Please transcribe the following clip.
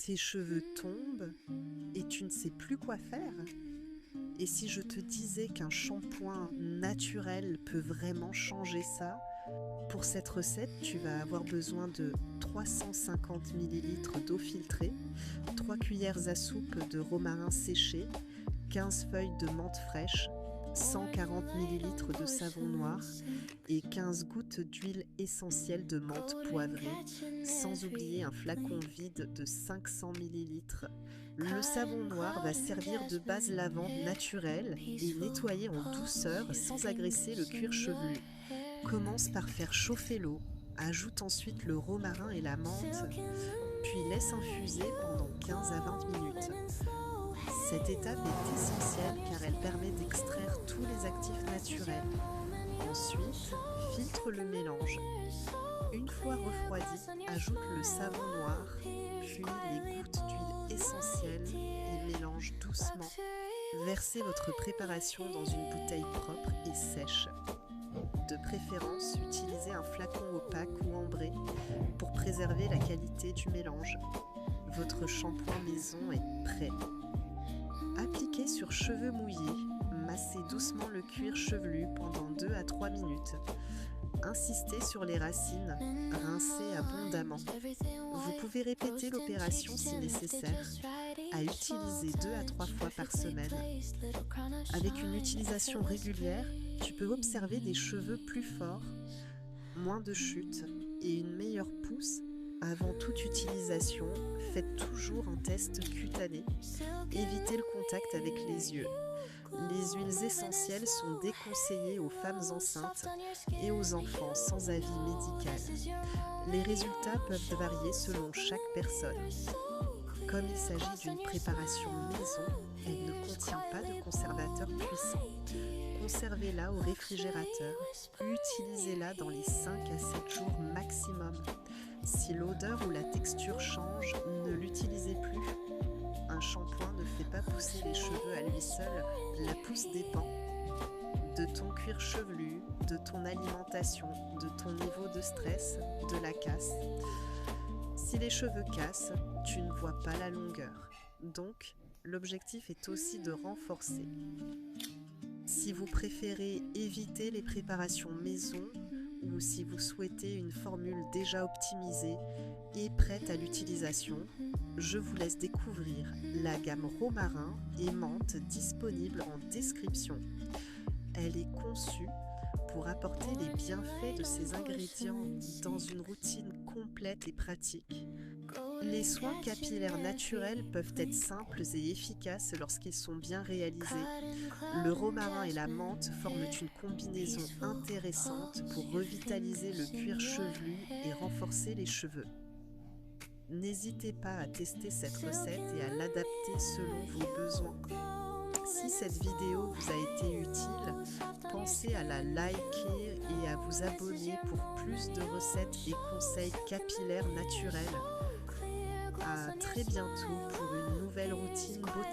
Tes cheveux tombent et tu ne sais plus quoi faire? Et si je te disais qu'un shampoing naturel peut vraiment changer ça? Pour cette recette, tu vas avoir besoin de 350 ml d'eau filtrée, 3 cuillères à soupe de romarin séché, 15 feuilles de menthe fraîche, 140 ml de savon noir et 15 gouttes d'huile essentielle de menthe poivrée, sans oublier un flacon vide de 500 ml. Le savon noir va servir de base lavande naturelle et nettoyer en douceur sans agresser le cuir chevelu. Commence par faire chauffer l'eau, ajoute ensuite le romarin et la menthe, puis laisse infuser pendant 15 à 20 minutes. Cette étape est essentielle car elle permet d'extraire tous les actifs naturels. Ensuite, filtre le mélange. Une fois refroidi, ajoute le savon noir, puis les gouttes d'huile essentielle et mélange doucement. Versez votre préparation dans une bouteille propre et sèche. De préférence, utilisez un flacon opaque ou ambré pour préserver la qualité du mélange. Votre shampoing maison est prêt. Appliquez sur cheveux mouillés, massez doucement le cuir chevelu pendant 2 à 3 minutes. Insistez sur les racines, rincez abondamment. Vous pouvez répéter l'opération si nécessaire, à utiliser 2 à 3 fois par semaine. Avec une utilisation régulière, tu peux observer des cheveux plus forts, moins de chutes et une meilleure pousse. Avant toute utilisation, faites toujours un test cutané. Évitez le contact avec les yeux. Les huiles essentielles sont déconseillées aux femmes enceintes et aux enfants sans avis médical. Les résultats peuvent varier selon chaque personne. Comme il s'agit d'une préparation maison, elle ne contient pas de conservateur puissant. Conservez-la au réfrigérateur. Utilisez-la dans les 5 à 7 jours maximum. Si l'odeur ou la texture change, ne l'utilisez plus. Un shampoing ne fait pas pousser les cheveux à lui seul, la pousse dépend de ton cuir chevelu, de ton alimentation, de ton niveau de stress, de la casse. Si les cheveux cassent, tu ne vois pas la longueur. Donc, l'objectif est aussi de renforcer. Si vous préférez éviter les préparations maison ou si vous souhaitez une formule déjà optimisée et prête à l'utilisation, je vous laisse découvrir la gamme romarin et menthe disponible en description. Elle est conçue pour apporter les bienfaits de ces ingrédients dans une routine complète et pratique. Les soins capillaires naturels peuvent être simples et efficaces lorsqu'ils sont bien réalisés. Le romarin et la menthe forment une combinaison intéressante pour revitaliser le cuir chevelu et renforcer les cheveux. N'hésitez pas à tester cette recette et à l'adapter selon vos besoins. Si cette vidéo vous a été utile, pensez à la liker et à vous abonner pour plus de recettes et conseils capillaires naturels. À très bientôt pour une nouvelle routine beauté.